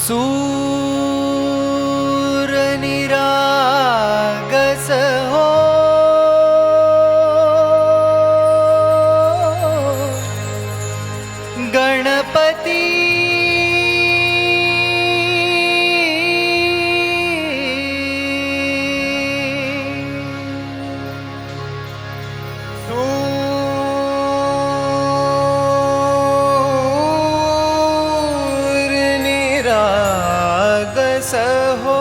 सूर निरागस हो गणपती निरागस हो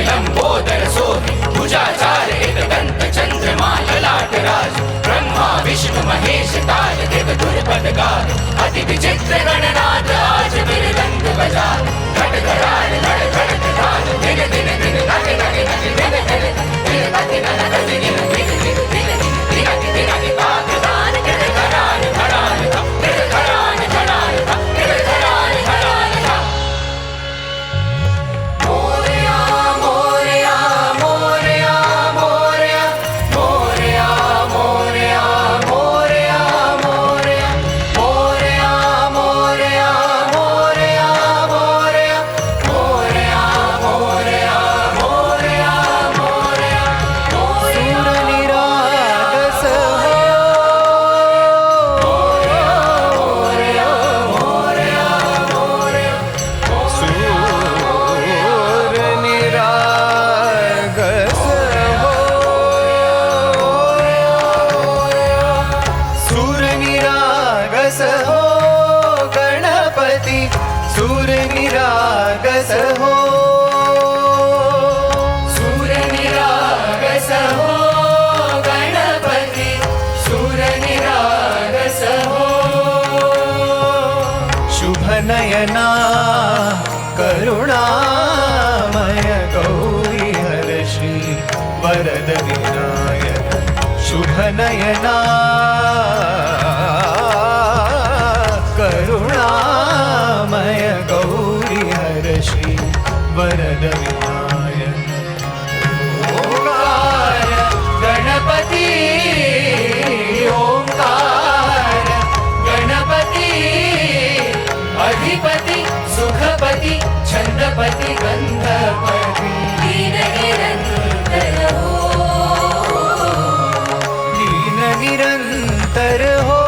लंबोदर सोहि भुजाचार एकदंत चंद्रमा ललाटराज ब्रह्मा विष्णु महेश काल देव दुर्पद गाद अति विचित्र गणनाथ आज मृदंग बजा घट घराल घड़ घड़ धाल दिन दिन दिन नग नग नग दिन दिन दिन गति नग गति दिन दिन दिन दिन दिन दिन दिन काग दान गिर घराल घराल था गिर घराल घराल था गिर घराल घराल था सूर निरागस हो सूर निरागस हो गणपति सूर निरागस हो शुभ नयना करुणामय गौरी हर श्री वरद विनायक शुभ नयना करुणामय गौरी हर श्री वरद विनायक ओंकार गणपती ओंकार गणपती अधिपति सुखपति छंदपति गंधपति दीन निरंतर हो दीन निरंतर हो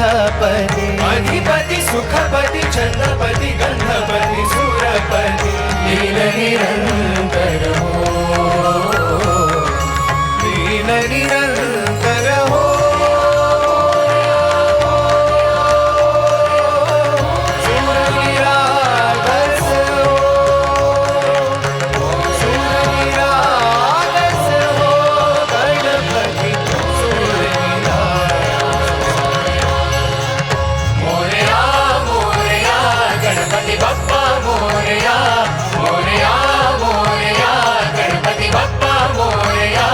गणपती अधिपती सुखपती छंदपती गंधपती सुरपती लीन निरंतर हो लीन निरंतर हो सूरविरागस हो सूरविरागस हो गणपती सूरविरागस मोरया मोरया गणपती बाप्पा मोरया मोरया मोरया गणपती बाप्पा मोरया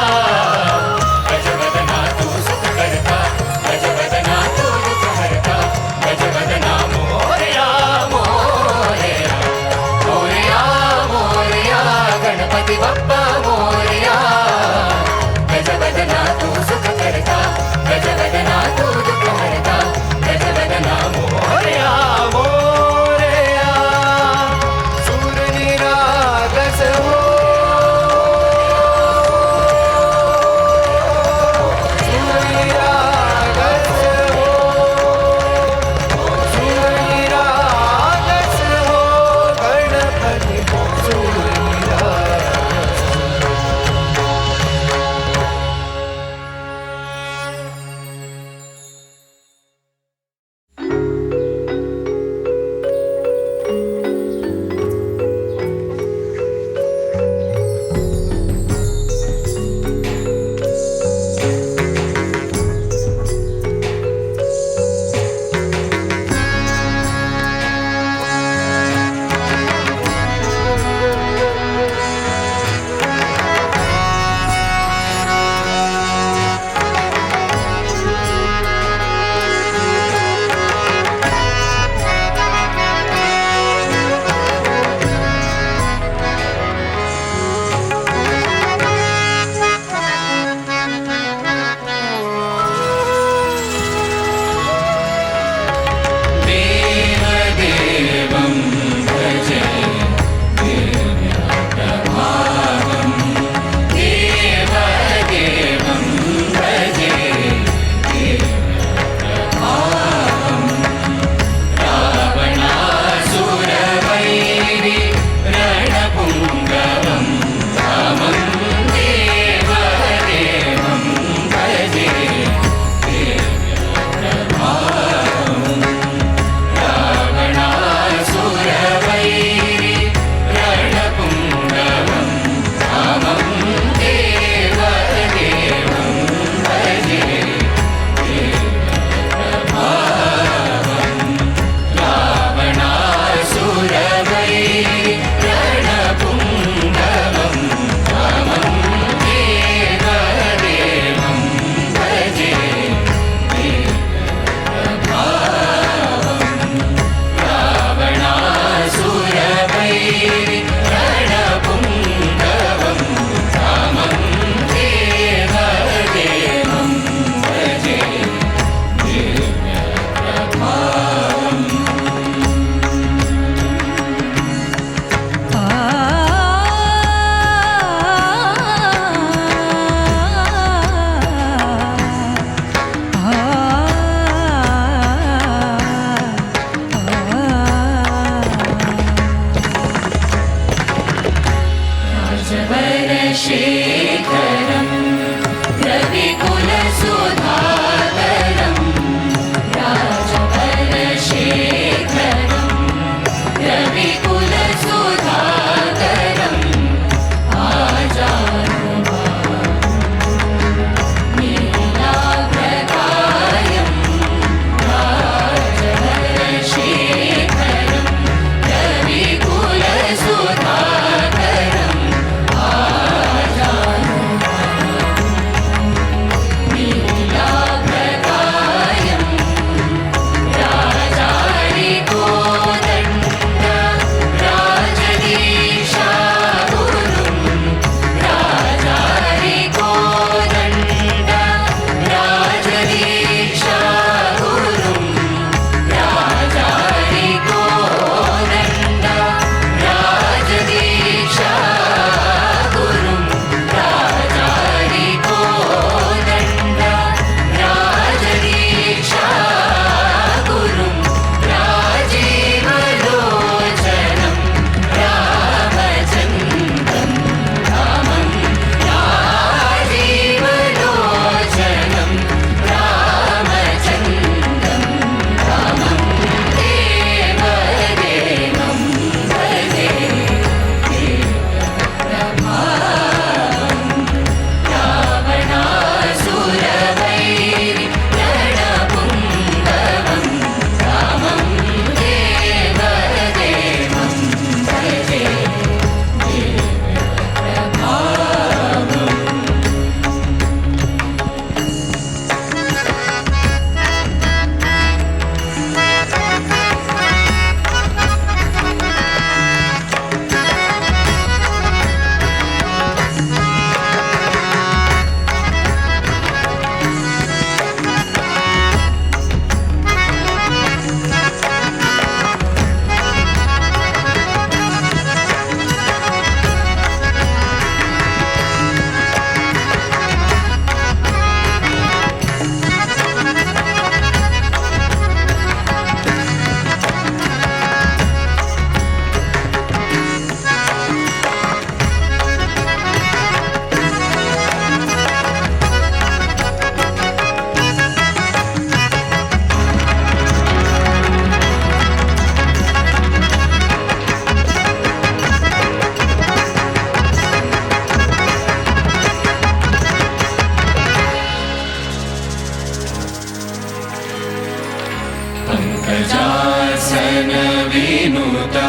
विनुता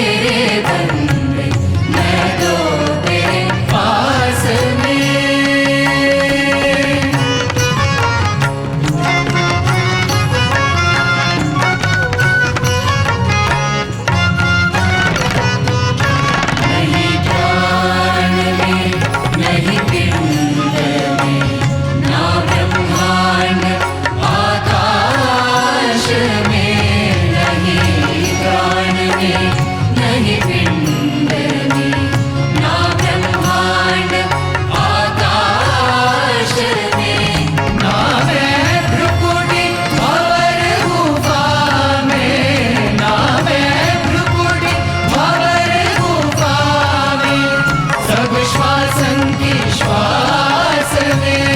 तेरे बंदे मैं तो तेरे पास में। नहीं प्राण में नहीं पिंड में ना ब्रह्मांड आकाश में, नहीं प्राण में नहीं पिंड में ना ब्रह्मांड आकाश में, ना मैं भ्रुकुटी भंवर गुफा में, ना मैं भ्रुकुटी भंवर गुफा में, सब श्वासन की श्वास में,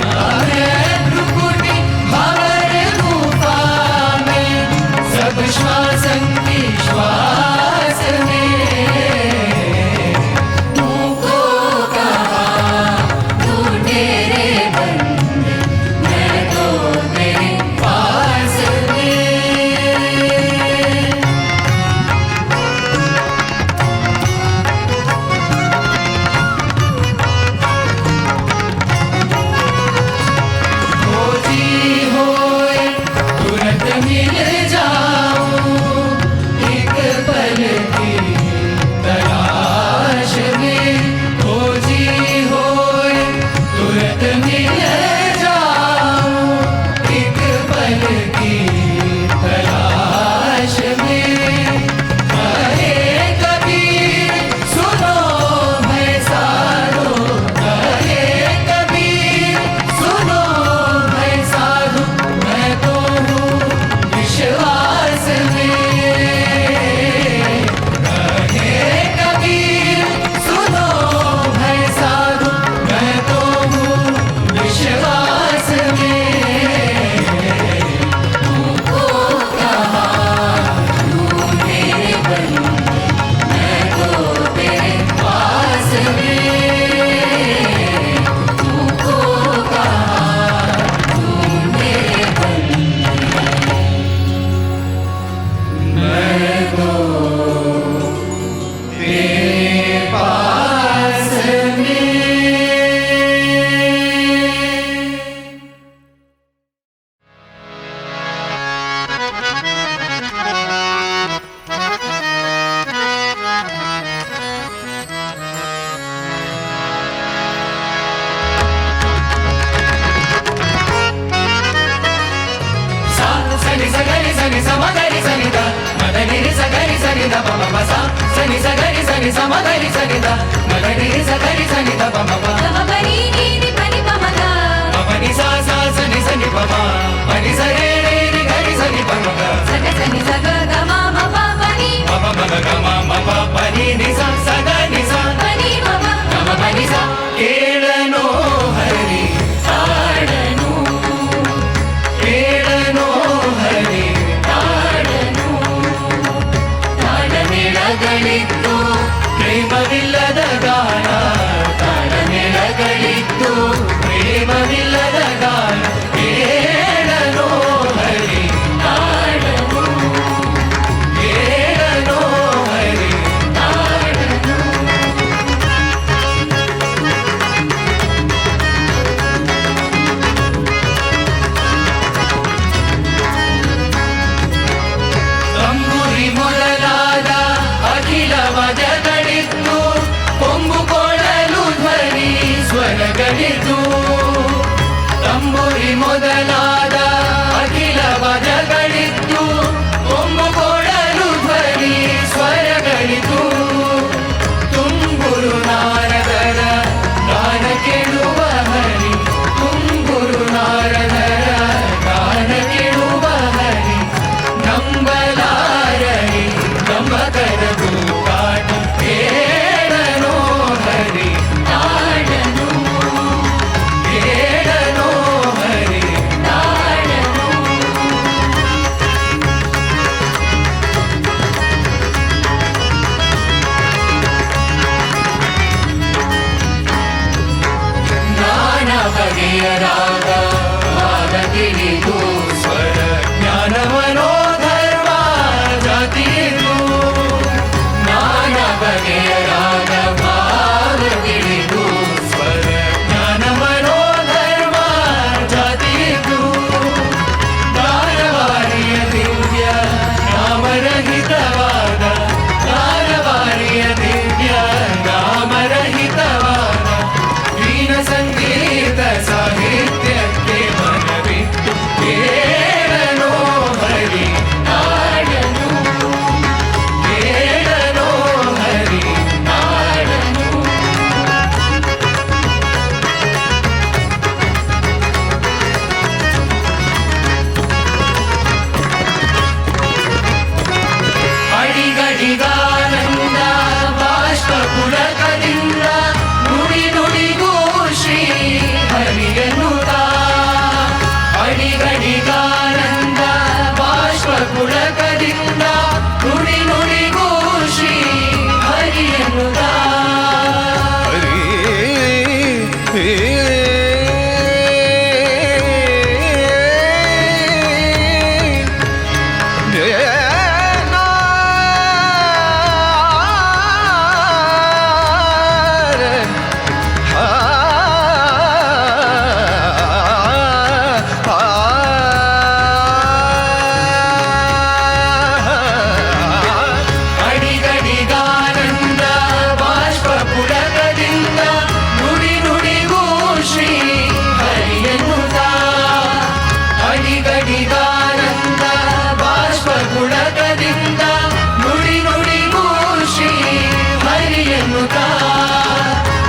ना मैं भ्रुकुटी भंवर गुफा में, सब श्वासन की श्वास में। तुमको कहा तू तेरे बंदे मैं तो तेरे पास में। खोजी होए तुरंत मिल जाऊं, एक पल की तलाश में, खोजी होए तुरंत मिल जाऊं, एक पल की तलाश में। कहे कबीर सुनो मैं साधो, कहे कबीर सुनो मैं साधु, मैं तो हूँ विश्वास में। कहे कबीर सुनो मैं साधु, मैं तो हूँ विश्वास में। तुमको कहा तू मेरे बंदे मैं तो तेरे पास में। तुमको कहा तू मेरे बंदे मैं तो तेरे पास में। सा सनि सगरि सनि समगरि सनि द मदनि रि सगरि सनि द प प सा सनि सगरि सनि समगरि सनि द मदनि रि सगरि सनि द प प गमपनी नीनि पनि पमगा प नि सा सा सनि सनि प म प नि स रे रे रि गरि सनि प म ग सग सनि सग गमा मपा पनि प प म ग म म प प नि नि सा स ग नि सा पनि मम ग म प नि सा ಕೇಳನೋ ಹರಿ ಹಾಡನು, ಕೇಳನೋ ಹರಿ ಹಾಡನು, ತಾಳಮೇಳಗಳಿತ್ತು ಪ್ರೇಮವಿಲ್ಲದ ಗಾನ, ತಾಳಮೇಳಗಳಿತ್ತು ಪ್ರೇಮವಿಲ್ಲದ ಗಾನ, ಕೇಳನೋ ಹರಿ ಹಾಡನು, ಕೇಳನೋ ಹರಿ ಹಾಡನು. ತಂಬುರಿ ಮೊದಲಾದ ಅಖಿಲ ವಜಗಳಿತ್ತು, ಕೊಂಬು ಕೊಳಲು ಧ್ವನಿ ಸ್ವರಗಳಿತ್ತು. ತಂಬುರಿ ಮೊದಲಾದ ಅಖಿಲ ವಜಗಳಿತ್ತು, ಕೊಂಬು ಕೊಳಲು ಧ್ವನಿ ಸ್ವರಗಳಿತ್ತು. ತುಂಬುರು ನಾರದರ ಗಾನ ಕೇಳುವ ಹರಿ, ತುಂಬುರು ನಾರದರ ಗಾನ ಕೇಳುವ ಹರಿ, ನಂಬಲಾರರಿ ನಂಬಕರ ತೂಗಾಟ, ಕೇಳನೋ ಹರಿ ಹಾಡನು, ಕೇಳನೋ ಹರಿ ಹಾಡನು. ಬಗೆಯ ರಾಗ ಭಾವ ತಿಳಿದು ಸ್ವರ ಜ್ಞಾನ ಮನೋಧರ್ಮ ಜಾತಿದು ದಾರವಾರಿಯ ದಿವ್ಯ ನಾಮರಹಿತವಾದ ದಾರವಾರಿಯ ದಿವ್ಯ ನಾಮರಹಿತವಾದ ವೀಣ ಸಂಗೀತ ಸಾಹಿತ್ಯಕ್ಕೆ ಮನವಿಟ್ಟು ಕೇಳನೋ ಹರಿ ನಾಡನು ಕೇಳನೋ ಹರಿ ನಾಡನು ಅಡಿಗಡಿಗಾನಂದ ಬಾಷ್ಪ ಪುಳಕದಿಂದ ನುಡಿ ನುಡಿಗೂ ಶ್ರೀ ಹರಿಯನುತ ಅಡಿಗಡಿಗಾನಂದ ಬಾಷ್ಪ ಪುಳಕದಿಂದ ನುಡಿ ನುಡಿಗೂ ಶ್ರೀ ಹರಿಯನುತ ಅಡಿಗಡಿಗಾನಂದ ಬಾಷ್ಪ ಪುಳಕದಿಂದ ನುಡಿ ನುಡಿಗೂ ಶ್ರೀ ಹರಿಯನುತ ಅಡಿಗಡಿಗಾನಂದ ಬಾಷ್ಪ ಪುಳಕದಿಂದ ನುಡಿ ನುಡಿಗೂ ಶ್ರೀ ಹರಿಯನುತ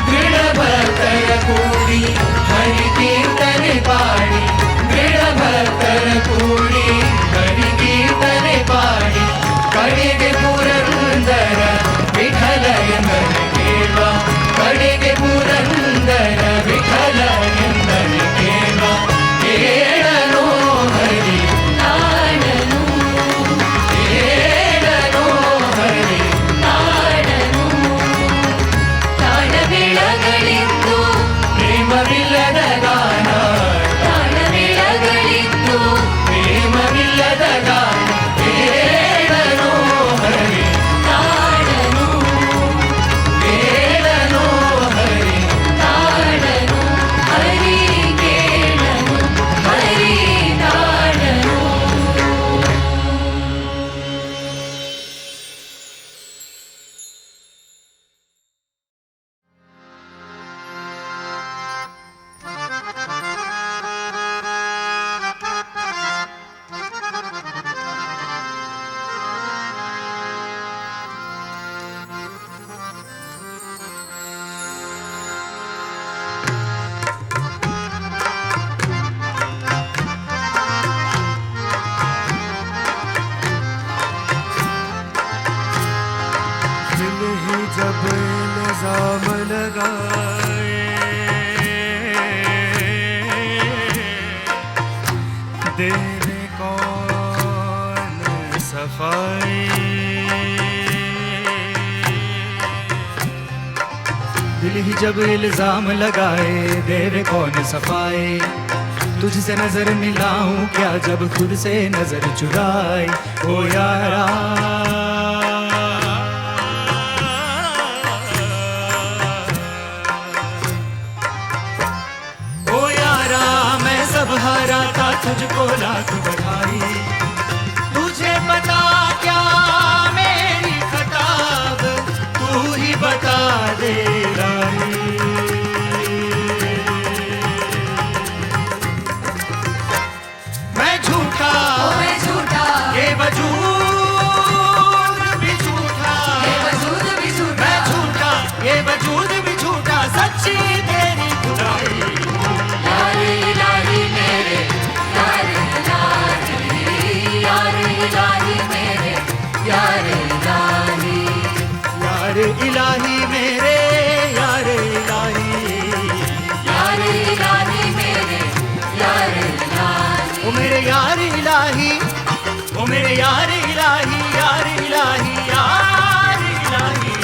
ದೃಢ ಭಕ್ತರ ಕೂಡಿ ಹರಿ ಕೀರ್ತನೆ ಪಾಡಿ ದೃಢ ಭಕ್ತರ ಕೂಡಿ ಹರಿ ಕೀರ್ತನೆ ಪಾಡಿ ಕಡೆಗೆ ಪುರಂದರ ವಿಠಲ ಎಂದನೆ ಕೇಳ ಕಡೆಗೆ ಪುರಂದರ ವಿಠಲ ಎಂದನೆ ಕೇಳ ಕೇಳನೋ ಹರಿ ನಾಡನು ಕೇಳನೋ ಹರಿ ನಾಡನು ತಾಳ ಬೆಳಗಳಿದ್ದು ಪ್ರೇಮವಿಲ್ಲದ ಗಾನ ತಾಳ ಬೆಳಗಳಿದ್ದು ಪ್ರೇಮವಿಲ್ಲದ ಗಾನ ಕೇಳನೋ ಹರಿ ತಾಳನು ಕೇಳನೋ ಹರಿ ತಾಳನು ಹರಿ ಕೇಳನು ಹರಿ ತಾಳನು दिल ही जब इल्जाम लगाए देवे कौन सफाई दिल ही जब इल्जाम लगाए देवे कौन सफाई तुझसे नजर मिलाऊं क्या जब खुद से नजर चुराए ओ यारा ओ यारा मैं सब हारा था तुझको लाख बधाई तुझे पता क्या मेरी खताब तू ही बता दे रानी मैं झूठा ओ मैं झूठा ये वजूद भी झूठा ये वजूद भी झूठा मैं झूठा ये वजूद भी झूठा सच्ची तेरी खुदाई यार इलाही मेरे यार इलाही मेरे यार इलाही यार इलाही मेरे यार इलाही यार इलाही मेरे यार इलाही ओ मेरे यार इलाही ओ मेरे यार इलाही यार इलाही यार इलाही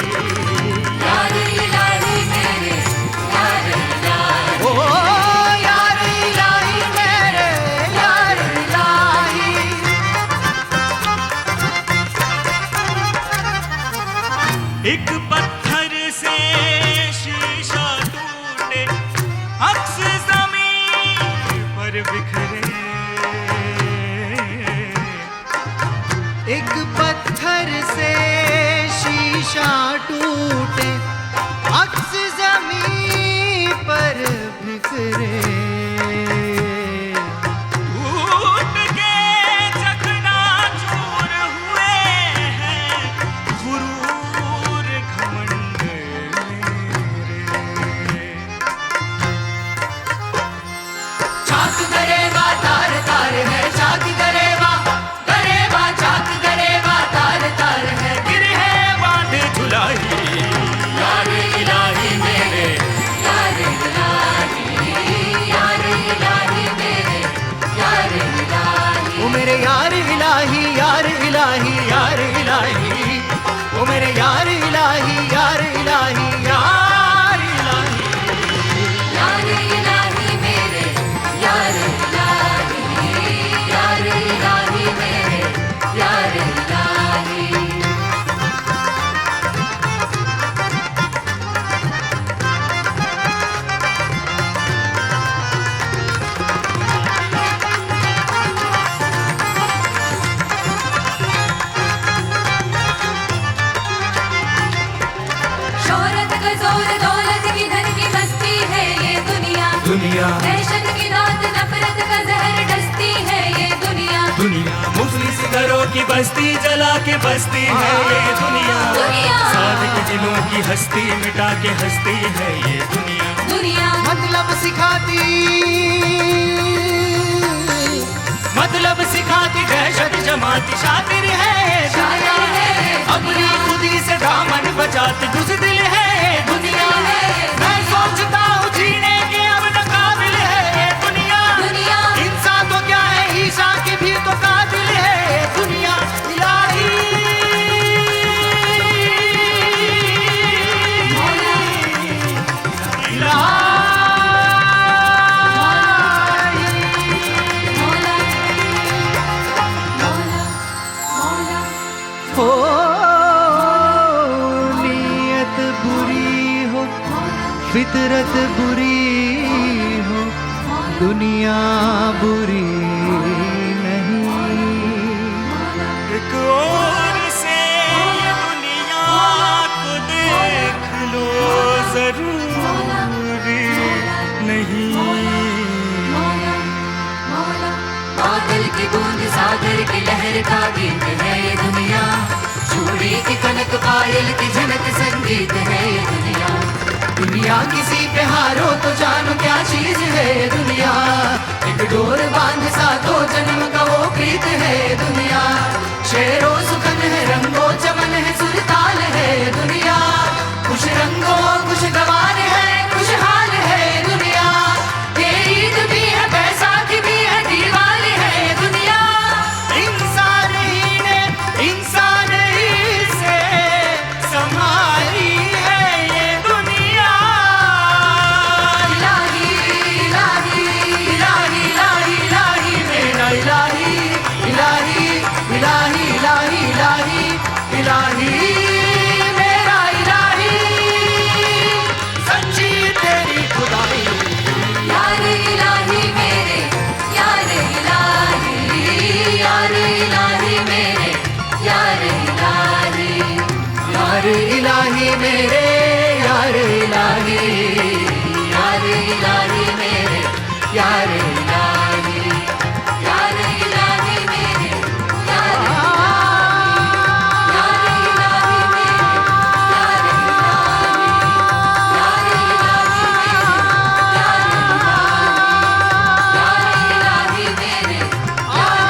यार इलाही मेरे यार इलाही ओ यार इलाही मेरे यार इलाही एक पत्थर से शीशा टूटे, अक्स ज़मीन पर बिखरे। एक पत्थर से शीशा टूटे, अक्स ज़मीन पर बिखरे। मेरे यार इलाही, यार इलाही, यार इलाही, ओ मेरे यार इलाही, यार इलाही, यार इलाही, यार इलाही मेरे, यार इलाही, यार इलाही मेरे, यार इलाही। जोर दौलत की धन की बस्ती है ये दुनिया, दुनिया दहशत की रात नफरत का जहर डसती है ये दुनिया, दुनिया मुफलिस घरों की बस्ती जला के बस्ती है ये दुनिया, दुनिया सादिक दिलों की हस्ती मिटा के हस्ती है ये दुनिया, दुनिया मतलब सिखाती दहशत जमाती शातिर है ये दुनिया, अपनी खुदी से दामन बचाती बुज़दिल है ये दुनिया, मैं सोचता हूँ जीने के अब न काबिल है ये दुनिया, दुनिया इंसान तो क्या है ईसा के भी तो काबिल है ये दुनिया। इलाही हो नीयत बुरी हो, फितरत बुरी हो, दुनिया बुरी नहीं। एक और से ये दुनिया को देख लो जरूरी नहीं। बादल की बूंद सागर की लहर का गीत है ये दुनिया, चूड़ी की कनक पायल की झनक संगीत है ये दुनिया, दुनिया किसी पे हारो तो जानो क्या चीज है ये दुनिया, एक डोर बांध सा तो जन्म का वो प्रीत है ये दुनिया, शेरों सुखन है रंगो चमन है सुरताल है ये दुनिया, कुछ रंगों कुछ गवार है खुशहाल है ये दुनिया, ये ईद भी है बैसाखी भी है दिवाली है ये दुनिया, इंसान ही ने इंसान ही से संभाली है ये दुनिया। इलाही इलाही इलाही इलाही इलाही मेरा इलाही, इलाही इलाही इलाही इलाही इलाही मेरा इलाही, सच्ची तेरी खुदाई। यार इलाही मेरे, यार इलाही, यार इलाही मेरे, यार इलाही, यार इलाही मेरे, यार इलाही, यार इलाही मेरे, यार इलाही, यार इलाही मेरे, यार यार इलाही मेरे, यार इलाही, यार इलाही मेरे, यार इलाही, यार इलाही मेरे, यार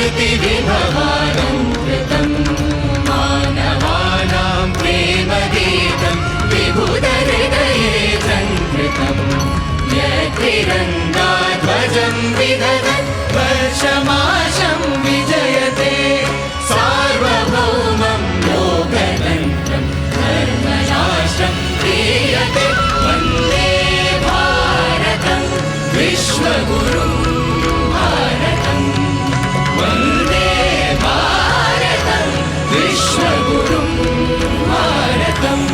स्मृतिविभवालङ्कृतं मानवानां प्रेमगीतं विबुधहृदये सङ्कृतं यत्तिरङ्गाध्वजं विदधत् वर्षमाशं विजयते सार्वभौमं लोकतन्त्रं धर्मराष्ट्रं क्रियते वन्दे भारतं विश्वगुरुं भारतं वन्दे भारतं विश्वगुरुं भारतम्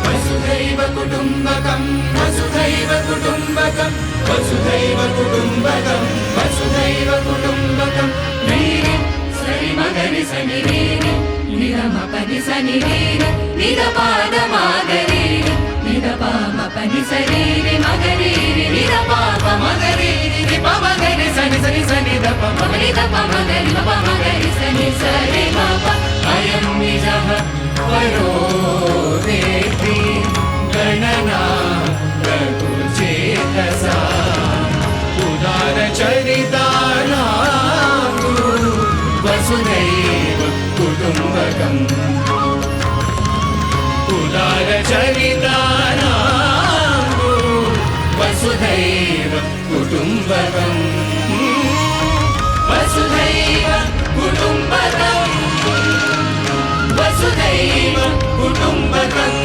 वसुधैव कुटुम्बकं वसुधैव कुटुम्बकं वसुधैव कुटुम्बकं वसुधैव कुटुम्बकं नीरि सरि मगरि सनि नीरि निरमपनि सनि नीरि निरपादमागरीरि निरपामपनि सरीरि मगरीरि निरपाप मगरीरि निपमगरि सनि सनि सनि दप मगरि दप मगरि मप मगरि सनि सरि मप अयं निजः परो वेत्ति गणना रघुचेतसा उदारचरितानां वसुधैव कुटुम्बकम् उदारचरितानां वसुधैव कुटुम्बकम् वसुधैव कुटुम्बकम् वसुधैव कुटुम्बकम्